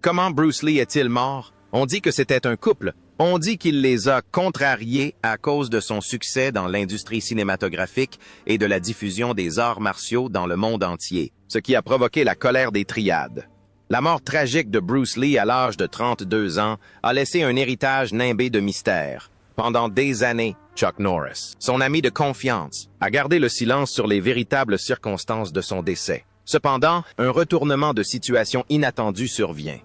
Comment Bruce Lee est-il mort? On dit que c'était un couple. On dit qu'il les a contrariés à cause de son succès dans l'industrie cinématographique et de la diffusion des arts martiaux dans le monde entier, ce qui a provoqué la colère des triades. La mort tragique de Bruce Lee à l'âge de 32 ans a laissé un héritage nimbé de mystère. Pendant des années, Chuck Norris, son ami de confiance, a gardé le silence sur les véritables circonstances de son décès. Cependant, un retournement de situation inattendu survient.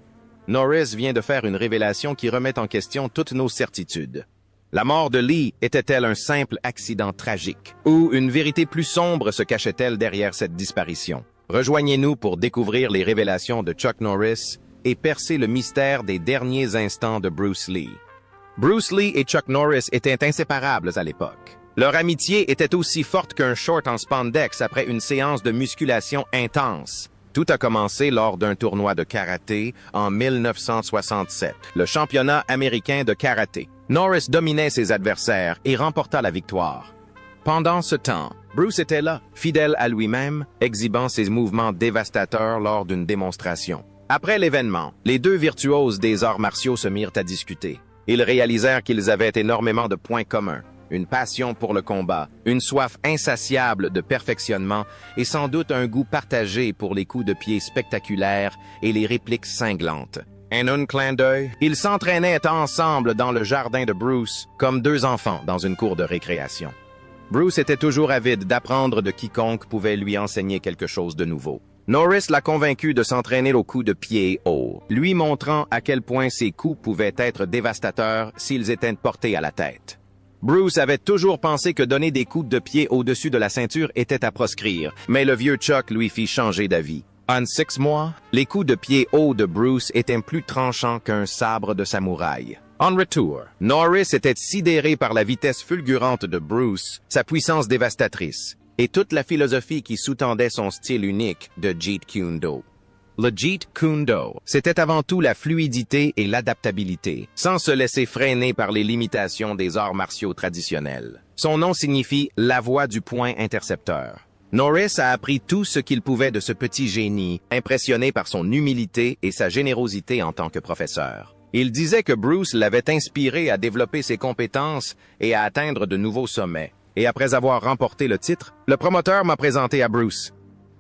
Norris vient de faire une révélation qui remet en question toutes nos certitudes. La mort de Lee était-elle un simple accident tragique? Ou une vérité plus sombre se cachait-elle derrière cette disparition? Rejoignez-nous pour découvrir les révélations de Chuck Norris et percer le mystère des derniers instants de Bruce Lee. Bruce Lee et Chuck Norris étaient inséparables à l'époque. Leur amitié était aussi forte qu'un short en spandex après une séance de musculation intense. Tout a commencé lors d'un tournoi de karaté en 1967, le championnat américain de karaté. Norris dominait ses adversaires et remporta la victoire. Pendant ce temps, Bruce était là, fidèle à lui-même, exhibant ses mouvements dévastateurs lors d'une démonstration. Après l'événement, les deux virtuoses des arts martiaux se mirent à discuter. Ils réalisèrent qu'ils avaient énormément de points communs. Une passion pour le combat, une soif insatiable de perfectionnement et sans doute un goût partagé pour les coups de pied spectaculaires et les répliques cinglantes. En un clin d'œil, ils s'entraînaient ensemble dans le jardin de Bruce, comme deux enfants dans une cour de récréation. Bruce était toujours avide d'apprendre de quiconque pouvait lui enseigner quelque chose de nouveau. Norris l'a convaincu de s'entraîner aux coups de pied haut, lui montrant à quel point ses coups pouvaient être dévastateurs s'ils étaient portés à la tête. Bruce avait toujours pensé que donner des coups de pied au-dessus de la ceinture était à proscrire, mais le vieux Chuck lui fit changer d'avis. En 6 mois, les coups de pied hauts de Bruce étaient plus tranchants qu'un sabre de samouraï. En retour, Norris était sidéré par la vitesse fulgurante de Bruce, sa puissance dévastatrice, et toute la philosophie qui sous-tendait son style unique de Jeet Kune Do. Le Jeet Kune Do, c'était avant tout la fluidité et l'adaptabilité, sans se laisser freiner par les limitations des arts martiaux traditionnels. Son nom signifie « la voie du point intercepteur ». Norris a appris tout ce qu'il pouvait de ce petit génie, impressionné par son humilité et sa générosité en tant que professeur. Il disait que Bruce l'avait inspiré à développer ses compétences et à atteindre de nouveaux sommets. Et après avoir remporté le titre, le promoteur m'a présenté à Bruce.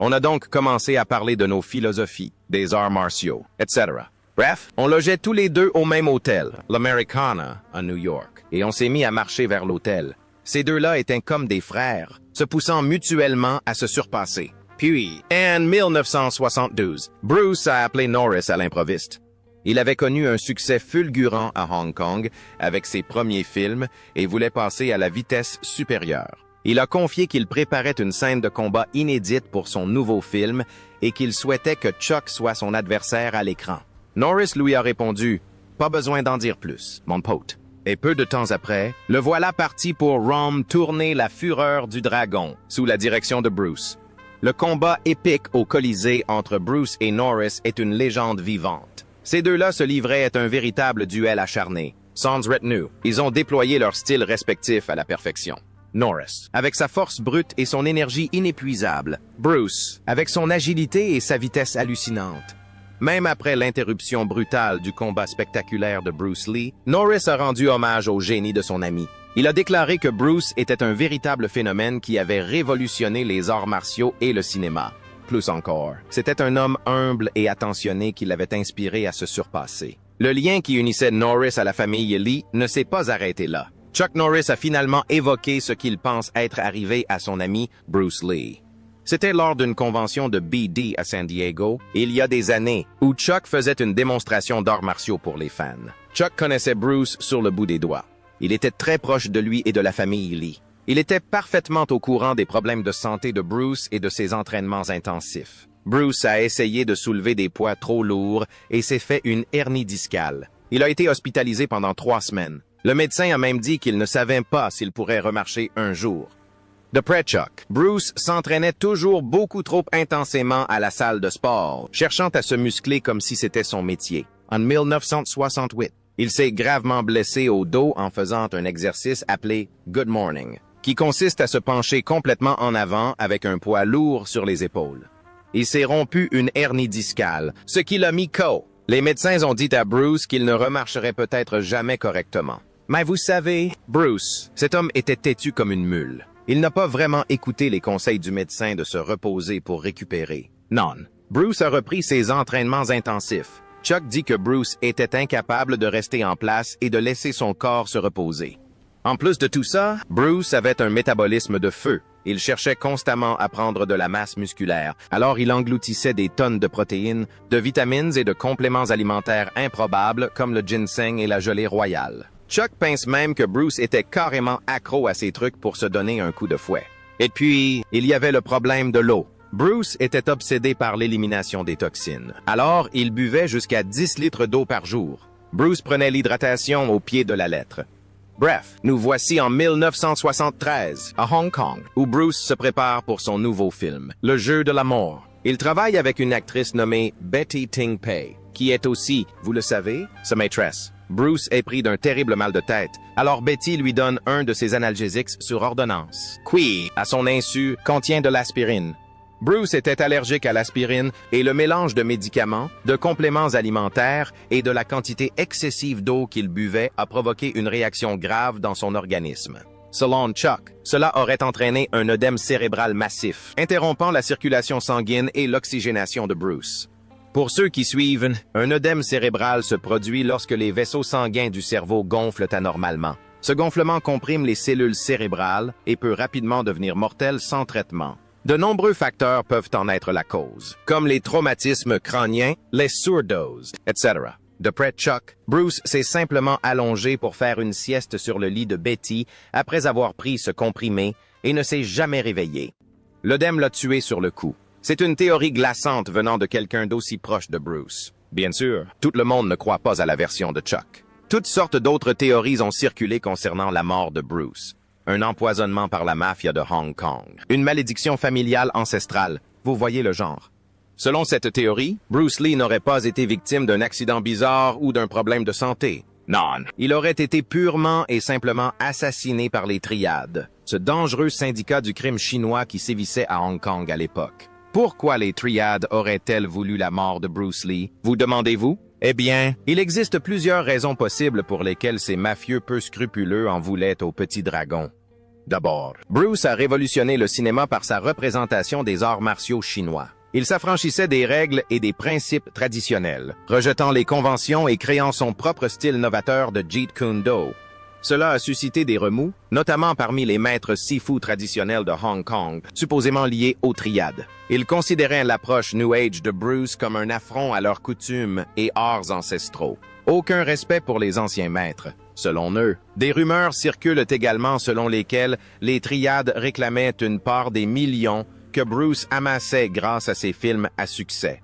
On a donc commencé à parler de nos philosophies, des arts martiaux, etc. Bref, on logeait tous les deux au même hôtel, l'Americana, à New York, et on s'est mis à marcher vers l'hôtel. Ces deux-là étaient comme des frères, se poussant mutuellement à se surpasser. Puis, en 1972, Bruce a appelé Norris à l'improviste. Il avait connu un succès fulgurant à Hong Kong avec ses premiers films et voulait passer à la vitesse supérieure. Il a confié qu'il préparait une scène de combat inédite pour son nouveau film et qu'il souhaitait que Chuck soit son adversaire à l'écran. Norris lui a répondu « Pas besoin d'en dire plus, mon pote ». Et peu de temps après, le voilà parti pour Rome tourner La Fureur du Dragon, sous la direction de Bruce. Le combat épique au Colisée entre Bruce et Norris est une légende vivante. Ces deux-là se livraient un véritable duel acharné. Sans retenue, ils ont déployé leurs styles respectifs à la perfection. Norris, avec sa force brute et son énergie inépuisable. Bruce, avec son agilité et sa vitesse hallucinante. Même après l'interruption brutale du combat spectaculaire de Bruce Lee, Norris a rendu hommage au génie de son ami. Il a déclaré que Bruce était un véritable phénomène qui avait révolutionné les arts martiaux et le cinéma. Plus encore, c'était un homme humble et attentionné qui l'avait inspiré à se surpasser. Le lien qui unissait Norris à la famille Lee ne s'est pas arrêté là. Chuck Norris a finalement évoqué ce qu'il pense être arrivé à son ami Bruce Lee. C'était lors d'une convention de BD à San Diego, il y a des années, où Chuck faisait une démonstration d'arts martiaux pour les fans. Chuck connaissait Bruce sur le bout des doigts. Il était très proche de lui et de la famille Lee. Il était parfaitement au courant des problèmes de santé de Bruce et de ses entraînements intensifs. Bruce a essayé de soulever des poids trop lourds et s'est fait une hernie discale. Il a été hospitalisé pendant 3 semaines. Le médecin a même dit qu'il ne savait pas s'il pourrait remarcher un jour. D'après Chuck, Bruce s'entraînait toujours beaucoup trop intensément à la salle de sport, cherchant à se muscler comme si c'était son métier. En 1968, il s'est gravement blessé au dos en faisant un exercice appelé « Good Morning », qui consiste à se pencher complètement en avant avec un poids lourd sur les épaules. Il s'est rompu une hernie discale, ce qui l'a mis KO. Les médecins ont dit à Bruce qu'il ne remarcherait peut-être jamais correctement. Mais vous savez, Bruce, cet homme était têtu comme une mule. Il n'a pas vraiment écouté les conseils du médecin de se reposer pour récupérer. Non. Bruce a repris ses entraînements intensifs. Chuck dit que Bruce était incapable de rester en place et de laisser son corps se reposer. En plus de tout ça, Bruce avait un métabolisme de feu. Il cherchait constamment à prendre de la masse musculaire, alors il engloutissait des tonnes de protéines, de vitamines et de compléments alimentaires improbables comme le ginseng et la gelée royale. Chuck pense même que Bruce était carrément accro à ces trucs pour se donner un coup de fouet. Et puis, il y avait le problème de l'eau. Bruce était obsédé par l'élimination des toxines. Alors, il buvait jusqu'à 10 litres d'eau par jour. Bruce prenait l'hydratation au pied de la lettre. Bref, nous voici en 1973, à Hong Kong, où Bruce se prépare pour son nouveau film, Le jeu de la mort. Il travaille avec une actrice nommée Betty Ting Pei, qui est aussi, vous le savez, sa maîtresse. Bruce est pris d'un terrible mal de tête, alors Betty lui donne un de ses analgésiques sur ordonnance, qui, à son insu, contient de l'aspirine. Bruce était allergique à l'aspirine et le mélange de médicaments, de compléments alimentaires et de la quantité excessive d'eau qu'il buvait a provoqué une réaction grave dans son organisme. Selon Chuck, cela aurait entraîné un œdème cérébral massif, interrompant la circulation sanguine et l'oxygénation de Bruce. Pour ceux qui suivent, un œdème cérébral se produit lorsque les vaisseaux sanguins du cerveau gonflent anormalement. Ce gonflement comprime les cellules cérébrales et peut rapidement devenir mortel sans traitement. De nombreux facteurs peuvent en être la cause, comme les traumatismes crâniens, les surdoses, etc. D'après Chuck, Bruce s'est simplement allongé pour faire une sieste sur le lit de Betty après avoir pris ce comprimé et ne s'est jamais réveillé. L'œdème l'a tué sur le coup. C'est une théorie glaçante venant de quelqu'un d'aussi proche de Bruce. Bien sûr, tout le monde ne croit pas à la version de Chuck. Toutes sortes d'autres théories ont circulé concernant la mort de Bruce. Un empoisonnement par la mafia de Hong Kong. Une malédiction familiale ancestrale. Vous voyez le genre. Selon cette théorie, Bruce Lee n'aurait pas été victime d'un accident bizarre ou d'un problème de santé. Non, il aurait été purement et simplement assassiné par les Triades, ce dangereux syndicat du crime chinois qui sévissait à Hong Kong à l'époque. Pourquoi les Triades auraient-elles voulu la mort de Bruce Lee, vous demandez-vous? Eh bien, il existe plusieurs raisons possibles pour lesquelles ces mafieux peu scrupuleux en voulaient au petit dragon. D'abord, Bruce a révolutionné le cinéma par sa représentation des arts martiaux chinois. Il s'affranchissait des règles et des principes traditionnels, rejetant les conventions et créant son propre style novateur de Jeet Kune Do. Cela a suscité des remous, notamment parmi les maîtres sifu traditionnels de Hong Kong, supposément liés aux triades. Ils considéraient l'approche New Age de Bruce comme un affront à leurs coutumes et arts ancestraux. Aucun respect pour les anciens maîtres, selon eux. Des rumeurs circulent également selon lesquelles les triades réclamaient une part des millions que Bruce amassait grâce à ses films à succès.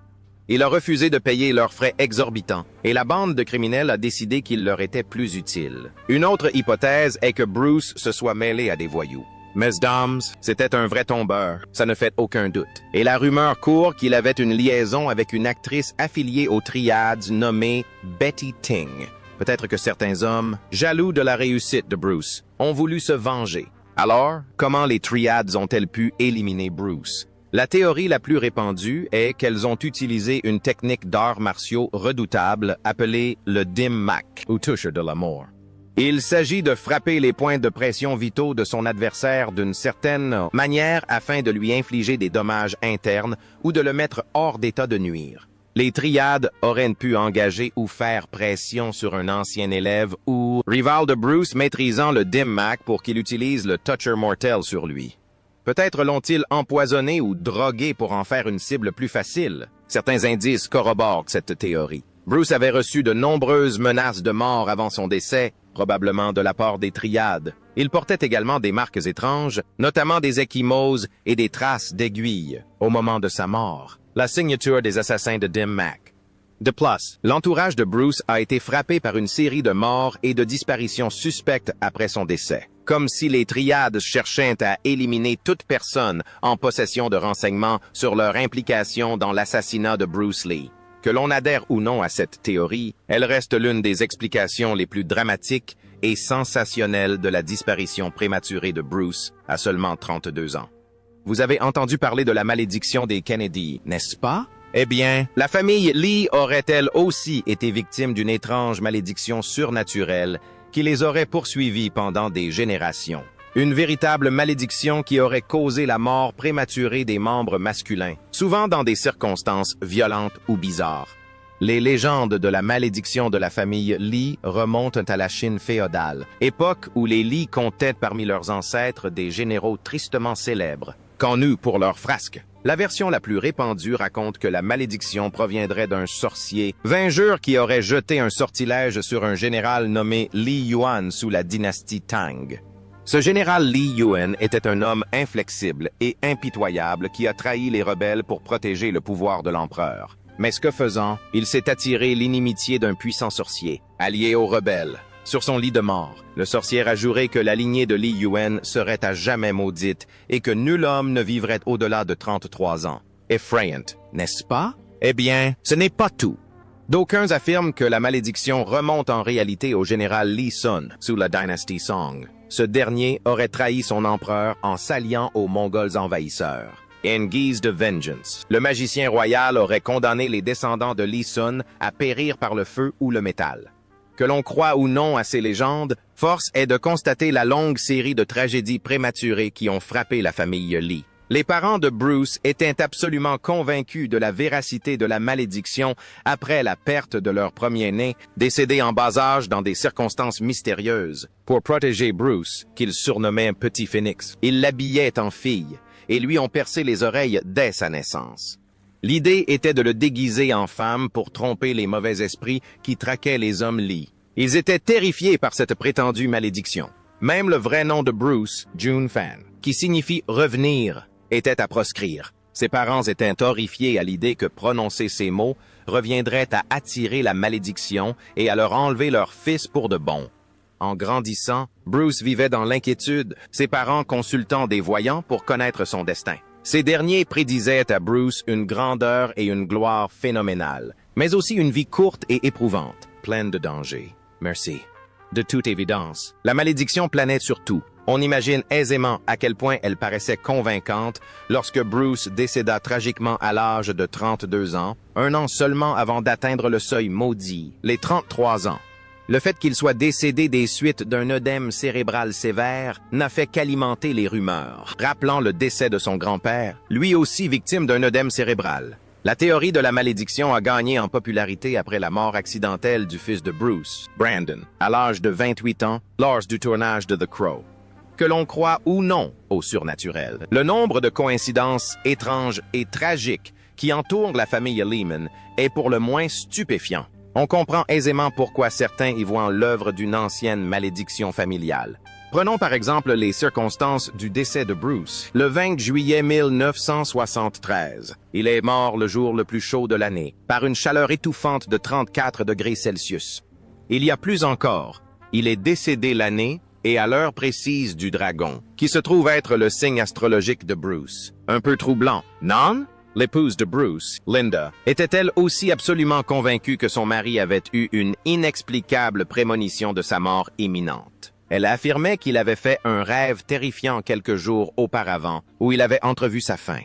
Il a refusé de payer leurs frais exorbitants, et la bande de criminels a décidé qu'il leur était plus utile. Une autre hypothèse est que Bruce se soit mêlé à des voyous. Mesdames, c'était un vrai tombeur, ça ne fait aucun doute. Et la rumeur court qu'il avait une liaison avec une actrice affiliée aux Triades nommée Betty Ting. Peut-être que certains hommes, jaloux de la réussite de Bruce, ont voulu se venger. Alors, comment les Triades ont-elles pu éliminer Bruce? La théorie la plus répandue est qu'elles ont utilisé une technique d'arts martiaux redoutable appelée le Dim Mak, ou touche de la mort. Il s'agit de frapper les points de pression vitaux de son adversaire d'une certaine manière afin de lui infliger des dommages internes ou de le mettre hors d'état de nuire. Les Triades auraient pu engager ou faire pression sur un ancien élève ou rival de Bruce maîtrisant le Dim Mak pour qu'il utilise le Toucher Mortel sur lui. Peut-être l'ont-ils empoisonné ou drogué pour en faire une cible plus facile. Certains indices corroborent cette théorie. Bruce avait reçu de nombreuses menaces de mort avant son décès, probablement de la part des Triades. Il portait également des marques étranges, notamment des ecchymoses et des traces d'aiguilles, au moment de sa mort, la signature des assassins de Dim Mak. De plus, l'entourage de Bruce a été frappé par une série de morts et de disparitions suspectes après son décès, comme si les Triades cherchaient à éliminer toute personne en possession de renseignements sur leur implication dans l'assassinat de Bruce Lee. Que l'on adhère ou non à cette théorie, elle reste l'une des explications les plus dramatiques et sensationnelles de la disparition prématurée de Bruce à seulement 32 ans. Vous avez entendu parler de la malédiction des Kennedy, n'est-ce pas? Eh bien, la famille Lee aurait-elle aussi été victime d'une étrange malédiction surnaturelle qui les aurait poursuivis pendant des générations. Une véritable malédiction qui aurait causé la mort prématurée des membres masculins, souvent dans des circonstances violentes ou bizarres. Les légendes de la malédiction de la famille Lee remontent à la Chine féodale, époque où les Lee comptaient parmi leurs ancêtres des généraux tristement célèbres, connus pour leurs frasques. La version la plus répandue raconte que la malédiction proviendrait d'un sorcier vengeur qui aurait jeté un sortilège sur un général nommé Li Yuan sous la dynastie Tang. Ce général Li Yuan était un homme inflexible et impitoyable qui a trahi les rebelles pour protéger le pouvoir de l'empereur. Mais ce que faisant, il s'est attiré l'inimitié d'un puissant sorcier, allié aux rebelles. Sur son lit de mort, le sorcier a juré que la lignée de Li Yuan serait à jamais maudite et que nul homme ne vivrait au-delà de 33 ans. Effrayant, n'est-ce pas? Eh bien, ce n'est pas tout. D'aucuns affirment que la malédiction remonte en réalité au général Li Sun sous la dynastie Song. Ce dernier aurait trahi son empereur en s'alliant aux Mongols envahisseurs. En guise de vengeance, le magicien royal aurait condamné les descendants de Li Sun à périr par le feu ou le métal. Que l'on croit ou non à ces légendes, force est de constater la longue série de tragédies prématurées qui ont frappé la famille Lee. Les parents de Bruce étaient absolument convaincus de la véracité de la malédiction après la perte de leur premier-né, décédé en bas âge dans des circonstances mystérieuses. Pour protéger Bruce, qu'ils surnommaient Petit Phénix, ils l'habillaient en fille et lui ont percé les oreilles dès sa naissance. L'idée était de le déguiser en femme pour tromper les mauvais esprits qui traquaient les hommes Lee. Ils étaient terrifiés par cette prétendue malédiction. Même le vrai nom de Bruce, Jun Fan, qui signifie « revenir », était à proscrire. Ses parents étaient horrifiés à l'idée que prononcer ces mots reviendrait à attirer la malédiction et à leur enlever leur fils pour de bon. En grandissant, Bruce vivait dans l'inquiétude, ses parents consultant des voyants pour connaître son destin. Ces derniers prédisaient à Bruce une grandeur et une gloire phénoménales, mais aussi une vie courte et éprouvante, pleine de dangers. Merci. De toute évidence, la malédiction planait sur tout. On imagine aisément à quel point elle paraissait convaincante lorsque Bruce décéda tragiquement à l'âge de 32 ans, un an seulement avant d'atteindre le seuil maudit, les 33 ans. Le fait qu'il soit décédé des suites d'un œdème cérébral sévère n'a fait qu'alimenter les rumeurs, rappelant le décès de son grand-père, lui aussi victime d'un œdème cérébral. La théorie de la malédiction a gagné en popularité après la mort accidentelle du fils de Bruce, Brandon, à l'âge de 28 ans, lors du tournage de The Crow. Que l'on croit ou non au surnaturel, le nombre de coïncidences étranges et tragiques qui entourent la famille Lehman est pour le moins stupéfiant. On comprend aisément pourquoi certains y voient l'œuvre d'une ancienne malédiction familiale. Prenons par exemple les circonstances du décès de Bruce. Le 20 juillet 1973, il est mort le jour le plus chaud de l'année, par une chaleur étouffante de 34 degrés Celsius. Il y a plus encore, il est décédé l'année et à l'heure précise du dragon, qui se trouve être le signe astrologique de Bruce. Un peu troublant, non? L'épouse de Bruce, Linda, était-elle aussi absolument convaincue que son mari avait eu une inexplicable prémonition de sa mort imminente. Elle affirmait qu'il avait fait un rêve terrifiant quelques jours auparavant, où il avait entrevu sa fin.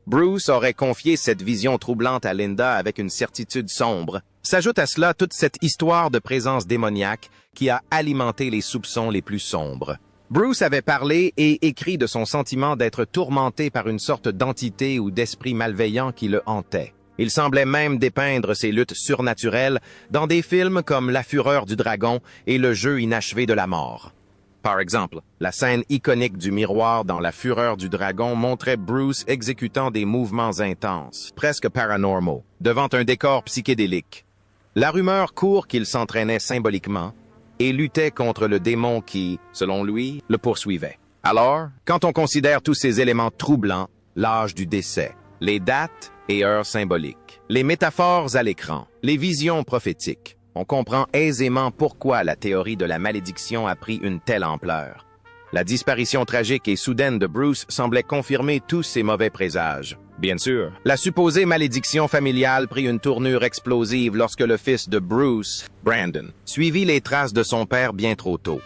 Bruce aurait confié cette vision troublante à Linda avec une certitude sombre. S'ajoute à cela toute cette histoire de présence démoniaque qui a alimenté les soupçons les plus sombres. Bruce avait parlé et écrit de son sentiment d'être tourmenté par une sorte d'entité ou d'esprit malveillant qui le hantait. Il semblait même dépeindre ses luttes surnaturelles dans des films comme La Fureur du Dragon et Le Jeu inachevé de la mort. Par exemple, la scène iconique du miroir dans La Fureur du Dragon montrait Bruce exécutant des mouvements intenses, presque paranormaux, devant un décor psychédélique. La rumeur court qu'il s'entraînait symboliquement et luttait contre le démon qui, selon lui, le poursuivait. Alors, quand on considère tous ces éléments troublants, l'âge du décès, les dates et heures symboliques, les métaphores à l'écran, les visions prophétiques, on comprend aisément pourquoi la théorie de la malédiction a pris une telle ampleur. La disparition tragique et soudaine de Bruce semblait confirmer tous ces mauvais présages. Bien sûr, la supposée malédiction familiale prit une tournure explosive lorsque le fils de Bruce, Brandon, suivit les traces de son père bien trop tôt.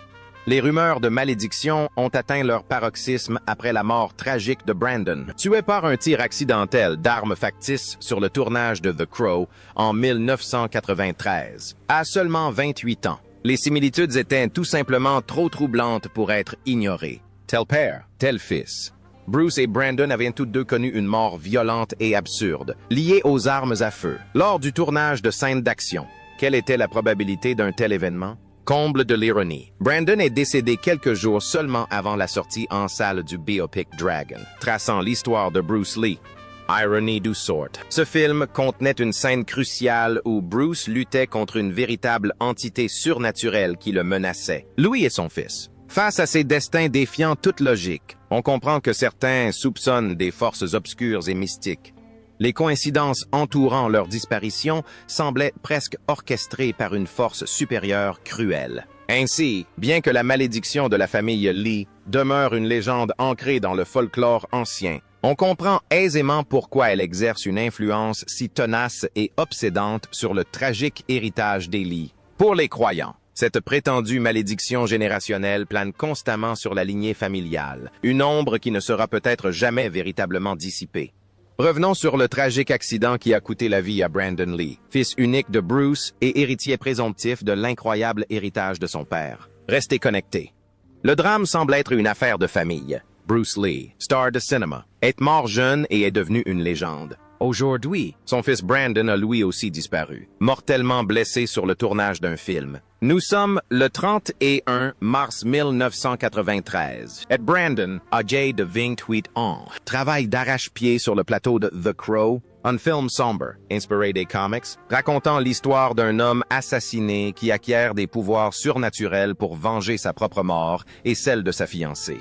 Les rumeurs de malédiction ont atteint leur paroxysme après la mort tragique de Brandon, tué par un tir accidentel d'armes factices sur le tournage de The Crow en 1993, à seulement 28 ans. Les similitudes étaient tout simplement trop troublantes pour être ignorées. Tel père, tel fils. Bruce et Brandon avaient tous deux connu une mort violente et absurde, liée aux armes à feu, lors du tournage de scènes d'action. Quelle était la probabilité d'un tel événement? Comble de l'ironie. Brandon est décédé quelques jours seulement avant la sortie en salle du biopic Dragon, traçant l'histoire de Bruce Lee. Irony du sort. Ce film contenait une scène cruciale où Bruce luttait contre une véritable entité surnaturelle qui le menaçait, lui et son fils. Face à ces destins défiant toute logique, on comprend que certains soupçonnent des forces obscures et mystiques. Les coïncidences entourant leur disparition semblaient presque orchestrées par une force supérieure cruelle. Ainsi, bien que la malédiction de la famille Lee demeure une légende ancrée dans le folklore ancien, on comprend aisément pourquoi elle exerce une influence si tenace et obsédante sur le tragique héritage des Lee. Pour les croyants, cette prétendue malédiction générationnelle plane constamment sur la lignée familiale, une ombre qui ne sera peut-être jamais véritablement dissipée. Revenons sur le tragique accident qui a coûté la vie à Brandon Lee, fils unique de Bruce et héritier présomptif de l'incroyable héritage de son père. Restez connectés. Le drame semble être une affaire de famille. Bruce Lee, star de cinéma, est mort jeune et est devenu une légende. Aujourd'hui, son fils Brandon a lui aussi disparu, mortellement blessé sur le tournage d'un film. Nous sommes le 31 mars 1993 et Brandon, âgé de 28 ans, travaille d'arrache-pied sur le plateau de The Crow, un film sombre, inspiré des comics, racontant l'histoire d'un homme assassiné qui acquiert des pouvoirs surnaturels pour venger sa propre mort et celle de sa fiancée.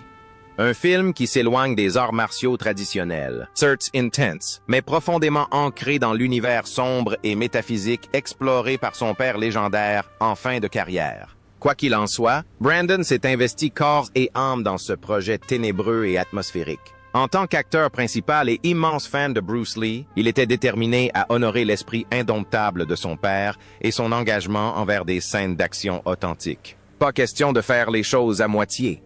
Un film qui s'éloigne des arts martiaux traditionnels, certes intense, mais profondément ancré dans l'univers sombre et métaphysique exploré par son père légendaire en fin de carrière. Quoi qu'il en soit, Brandon s'est investi corps et âme dans ce projet ténébreux et atmosphérique. En tant qu'acteur principal et immense fan de Bruce Lee, il était déterminé à honorer l'esprit indomptable de son père et son engagement envers des scènes d'action authentiques. Pas question de faire les choses à moitié.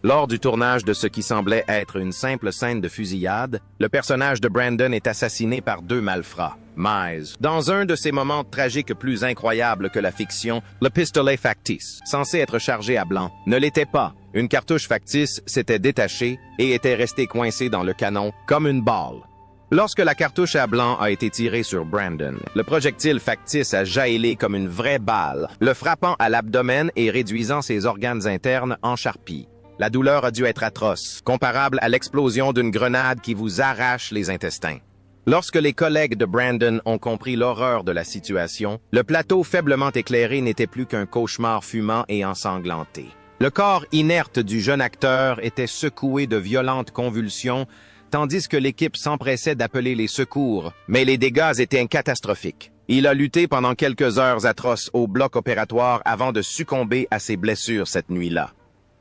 Lors du tournage de ce qui semblait être une simple scène de fusillade, le personnage de Brandon est assassiné par deux malfrats, Mize. Dans un de ces moments tragiques plus incroyables que la fiction, le pistolet factice, censé être chargé à blanc, ne l'était pas. Une cartouche factice s'était détachée et était restée coincée dans le canon comme une balle. Lorsque la cartouche à blanc a été tirée sur Brandon, le projectile factice a jailli comme une vraie balle, le frappant à l'abdomen et réduisant ses organes internes en charpie. La douleur a dû être atroce, comparable à l'explosion d'une grenade qui vous arrache les intestins. Lorsque les collègues de Brandon ont compris l'horreur de la situation, le plateau faiblement éclairé n'était plus qu'un cauchemar fumant et ensanglanté. Le corps inerte du jeune acteur était secoué de violentes convulsions, tandis que l'équipe s'empressait d'appeler les secours, mais les dégâts étaient catastrophiques. Il a lutté pendant quelques heures atroces au bloc opératoire avant de succomber à ses blessures cette nuit-là.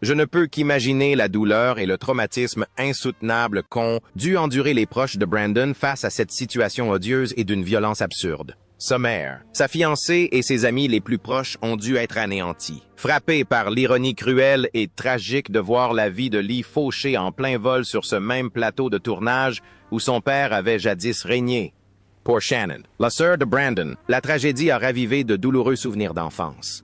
Je ne peux qu'imaginer la douleur et le traumatisme insoutenable qu'ont dû endurer les proches de Brandon face à cette situation odieuse et d'une violence absurde. Sommaire. Sa fiancée et ses amis les plus proches ont dû être anéantis. Frappés par l'ironie cruelle et tragique de voir la vie de Lee fauchée en plein vol sur ce même plateau de tournage où son père avait jadis régné. Pour Shannon, la sœur de Brandon, la tragédie a ravivé de douloureux souvenirs d'enfance.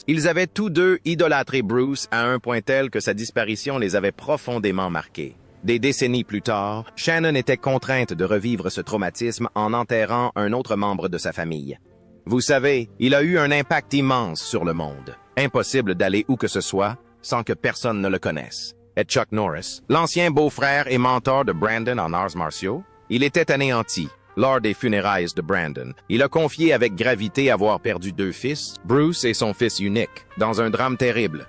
Ils avaient tous deux idolâtré Bruce à un point tel que sa disparition les avait profondément marqués. Des décennies plus tard, Shannon était contrainte de revivre ce traumatisme en enterrant un autre membre de sa famille. Vous savez, il a eu un impact immense sur le monde. Impossible d'aller où que ce soit sans que personne ne le connaisse. Et Chuck Norris, l'ancien beau-frère et mentor de Brandon en arts martiaux, il était anéanti. Lors des funérailles de Brandon, il a confié avec gravité avoir perdu deux fils, Bruce et son fils unique, dans un drame terrible.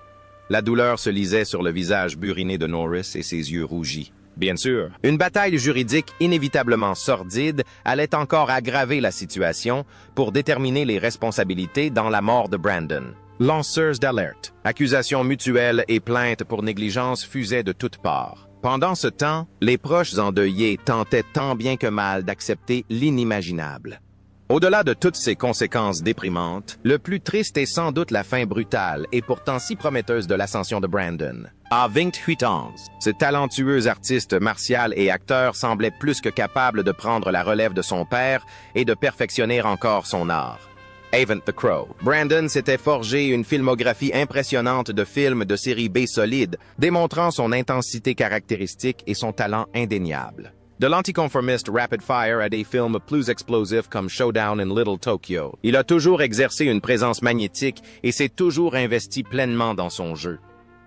La douleur se lisait sur le visage buriné de Norris et ses yeux rougis. Bien sûr, une bataille juridique inévitablement sordide allait encore aggraver la situation pour déterminer les responsabilités dans la mort de Brandon. Lanceurs d'alerte, accusations mutuelles et plaintes pour négligence fusaient de toutes parts. Pendant ce temps, les proches endeuillés tentaient tant bien que mal d'accepter l'inimaginable. Au-delà de toutes ces conséquences déprimantes, le plus triste est sans doute la fin brutale et pourtant si prometteuse de l'ascension de Brandon. À 28 ans, ce talentueux artiste martial et acteur semblait plus que capable de prendre la relève de son père et de perfectionner encore son art. Avent the Crow. Brandon s'était forgé une filmographie impressionnante de films de série B solides, démontrant son intensité caractéristique et son talent indéniable. De l'anticonformiste Rapid Fire à des films plus explosifs comme Showdown in Little Tokyo, il a toujours exercé une présence magnétique et s'est toujours investi pleinement dans son jeu.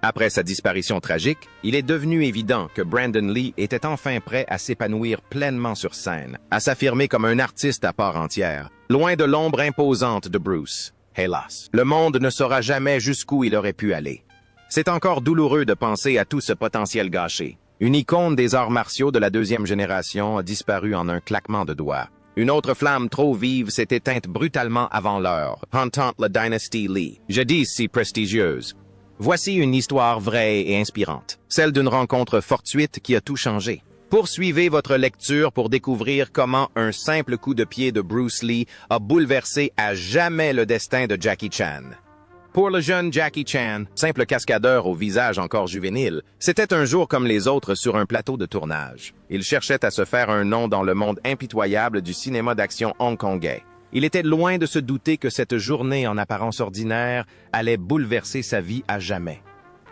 Après sa disparition tragique, il est devenu évident que Brandon Lee était enfin prêt à s'épanouir pleinement sur scène, à s'affirmer comme un artiste à part entière, loin de l'ombre imposante de Bruce. Hélas, le monde ne saura jamais jusqu'où il aurait pu aller. C'est encore douloureux de penser à tout ce potentiel gâché. Une icône des arts martiaux de la deuxième génération a disparu en un claquement de doigts. Une autre flamme trop vive s'est éteinte brutalement avant l'heure, hantant la dynastie Lee, jadis si prestigieuse. Voici une histoire vraie et inspirante, celle d'une rencontre fortuite qui a tout changé. Poursuivez votre lecture pour découvrir comment un simple coup de pied de Bruce Lee a bouleversé à jamais le destin de Jackie Chan. Pour le jeune Jackie Chan, simple cascadeur au visage encore juvénile, c'était un jour comme les autres sur un plateau de tournage. Il cherchait à se faire un nom dans le monde impitoyable du cinéma d'action hongkongais. Il était loin de se douter que cette journée en apparence ordinaire allait bouleverser sa vie à jamais.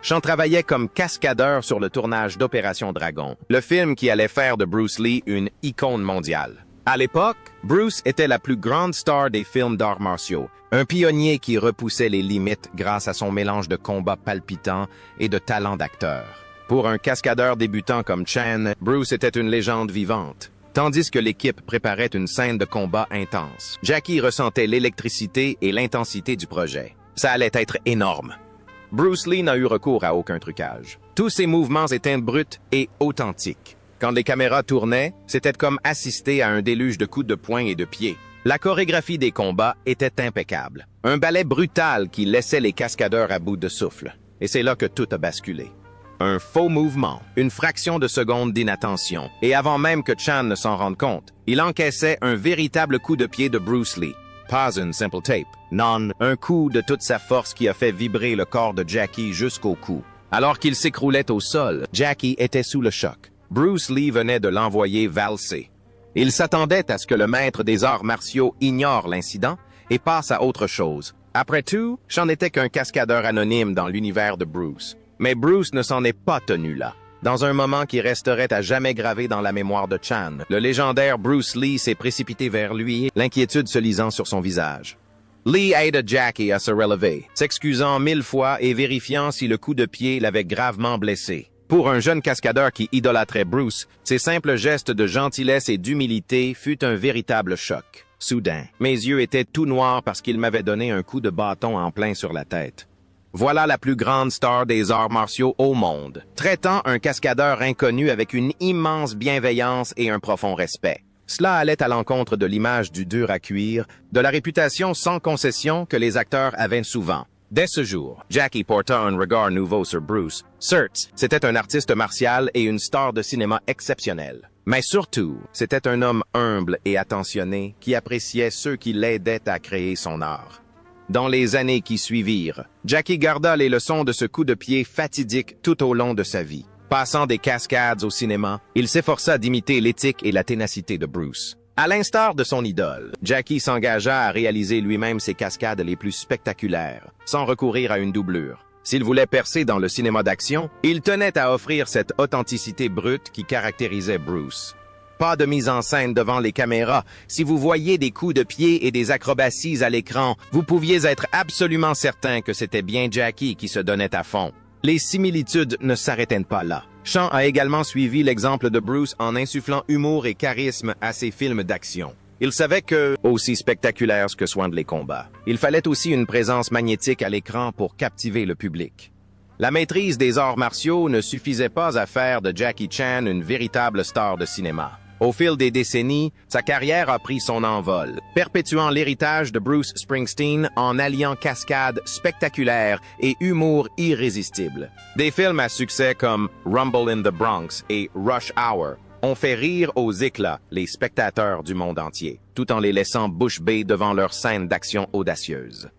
Chan travaillait comme cascadeur sur le tournage d'Opération Dragon, le film qui allait faire de Bruce Lee une icône mondiale. À l'époque, Bruce était la plus grande star des films d'arts martiaux, un pionnier qui repoussait les limites grâce à son mélange de combats palpitants et de talent d'acteur. Pour un cascadeur débutant comme Chan, Bruce était une légende vivante. Tandis que l'équipe préparait une scène de combat intense, Jackie ressentait l'électricité et l'intensité du projet. Ça allait être énorme. Bruce Lee n'a eu recours à aucun trucage. Tous ses mouvements étaient bruts et authentiques. Quand les caméras tournaient, c'était comme assister à un déluge de coups de poing et de pieds. La chorégraphie des combats était impeccable. Un ballet brutal qui laissait les cascadeurs à bout de souffle. Et c'est là que tout a basculé. Un faux mouvement, une fraction de seconde d'inattention, et avant même que Chan ne s'en rende compte, il encaissait un véritable coup de pied de Bruce Lee. Pas une simple tape, non, un coup de toute sa force qui a fait vibrer le corps de Jackie jusqu'au cou. Alors qu'il s'écroulait au sol, Jackie était sous le choc. Bruce Lee venait de l'envoyer valser. Il s'attendait à ce que le maître des arts martiaux ignore l'incident et passe à autre chose. Après tout, Chan n'était qu'un cascadeur anonyme dans l'univers de Bruce. Mais Bruce ne s'en est pas tenu là. Dans un moment qui resterait à jamais gravé dans la mémoire de Chan, le légendaire Bruce Lee s'est précipité vers lui, l'inquiétude se lisant sur son visage. Lee aida Jackie à se relever, s'excusant 1000 fois et vérifiant si le coup de pied l'avait gravement blessé. Pour un jeune cascadeur qui idolâtrait Bruce, ces simples gestes de gentillesse et d'humilité fut un véritable choc. Soudain, mes yeux étaient tout noirs parce qu'il m'avait donné un coup de bâton en plein sur la tête. Voilà la plus grande star des arts martiaux au monde, traitant un cascadeur inconnu avec une immense bienveillance et un profond respect. Cela allait à l'encontre de l'image du dur à cuire, de la réputation sans concession que les acteurs avaient souvent. Dès ce jour, Jackie porta un regard nouveau sur Bruce. Certes, c'était un artiste martial et une star de cinéma exceptionnelle. Mais surtout, c'était un homme humble et attentionné qui appréciait ceux qui l'aidaient à créer son art. Dans les années qui suivirent, Jackie garda les leçons de ce coup de pied fatidique tout au long de sa vie. Passant des cascades au cinéma, il s'efforça d'imiter l'éthique et la ténacité de Bruce. À l'instar de son idole, Jackie s'engagea à réaliser lui-même ses cascades les plus spectaculaires, sans recourir à une doublure. S'il voulait percer dans le cinéma d'action, il tenait à offrir cette authenticité brute qui caractérisait Bruce. Pas de mise en scène devant les caméras. Si vous voyiez des coups de pied et des acrobaties à l'écran, vous pouviez être absolument certain que c'était bien Jackie qui se donnait à fond. Les similitudes ne s'arrêtaient pas là. Chan a également suivi l'exemple de Bruce en insufflant humour et charisme à ses films d'action. Il savait que, aussi spectaculaires que soient les combats, il fallait aussi une présence magnétique à l'écran pour captiver le public. La maîtrise des arts martiaux ne suffisait pas à faire de Jackie Chan une véritable star de cinéma. Au fil des décennies, sa carrière a pris son envol, perpétuant l'héritage de Bruce Springsteen en alliant cascades spectaculaires et humour irrésistible. Des films à succès comme Rumble in the Bronx et Rush Hour ont fait rire aux éclats les spectateurs du monde entier, tout en les laissant bouche bée devant leurs scènes d'action audacieuses.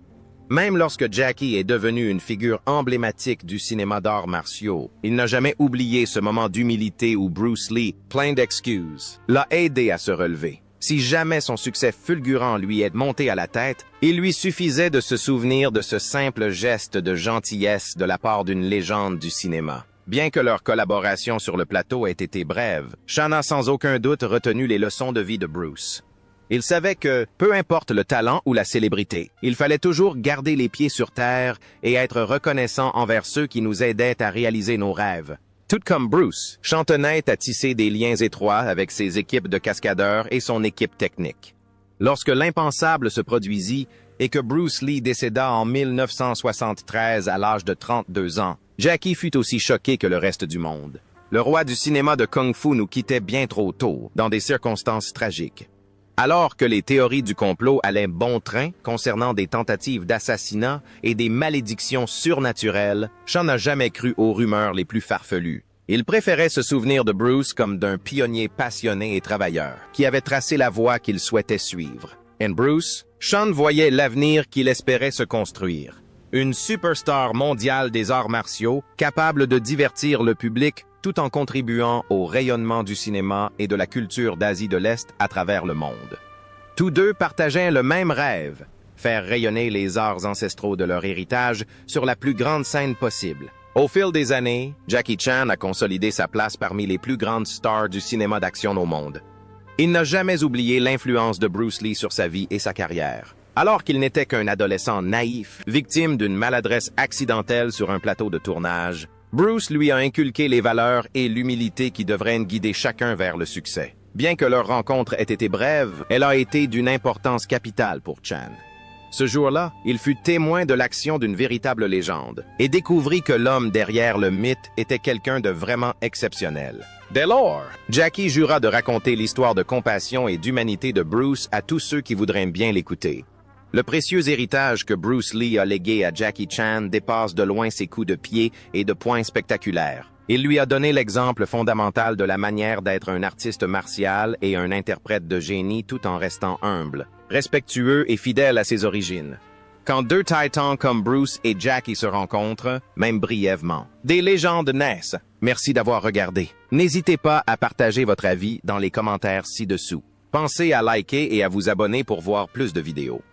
Même lorsque Jackie est devenu une figure emblématique du cinéma d'arts martiaux, il n'a jamais oublié ce moment d'humilité où Bruce Lee, plein d'excuses, l'a aidé à se relever. Si jamais son succès fulgurant lui est monté à la tête, il lui suffisait de se souvenir de ce simple geste de gentillesse de la part d'une légende du cinéma. Bien que leur collaboration sur le plateau ait été brève, Chan a sans aucun doute retenu les leçons de vie de Bruce. Il savait que, peu importe le talent ou la célébrité, il fallait toujours garder les pieds sur terre et être reconnaissant envers ceux qui nous aidaient à réaliser nos rêves. Tout comme Bruce, Chan tenait à tisser des liens étroits avec ses équipes de cascadeurs et son équipe technique. Lorsque l'impensable se produisit et que Bruce Lee décéda en 1973 à l'âge de 32 ans, Jackie fut aussi choqué que le reste du monde. Le roi du cinéma de Kung-Fu nous quittait bien trop tôt, dans des circonstances tragiques. Alors que les théories du complot allaient bon train concernant des tentatives d'assassinat et des malédictions surnaturelles, Chan n'a jamais cru aux rumeurs les plus farfelues. Il préférait se souvenir de Bruce comme d'un pionnier passionné et travailleur, qui avait tracé la voie qu'il souhaitait suivre. En Bruce, Chan voyait l'avenir qu'il espérait se construire. Une superstar mondiale des arts martiaux, capable de divertir le public tout en contribuant au rayonnement du cinéma et de la culture d'Asie de l'Est à travers le monde. Tous deux partageaient le même rêve, faire rayonner les arts ancestraux de leur héritage sur la plus grande scène possible. Au fil des années, Jackie Chan a consolidé sa place parmi les plus grandes stars du cinéma d'action au monde. Il n'a jamais oublié l'influence de Bruce Lee sur sa vie et sa carrière. Alors qu'il n'était qu'un adolescent naïf, victime d'une maladresse accidentelle sur un plateau de tournage, Bruce lui a inculqué les valeurs et l'humilité qui devraient guider chacun vers le succès. Bien que leur rencontre ait été brève, elle a été d'une importance capitale pour Chan. Ce jour-là, il fut témoin de l'action d'une véritable légende et découvrit que l'homme derrière le mythe était quelqu'un de vraiment exceptionnel. Dès lors, Jackie jura de raconter l'histoire de compassion et d'humanité de Bruce à tous ceux qui voudraient bien l'écouter. Le précieux héritage que Bruce Lee a légué à Jackie Chan dépasse de loin ses coups de pied et de poing spectaculaires. Il lui a donné l'exemple fondamental de la manière d'être un artiste martial et un interprète de génie tout en restant humble, respectueux et fidèle à ses origines. Quand deux titans comme Bruce et Jackie se rencontrent, même brièvement, des légendes naissent. Merci d'avoir regardé. N'hésitez pas à partager votre avis dans les commentaires ci-dessous. Pensez à liker et à vous abonner pour voir plus de vidéos.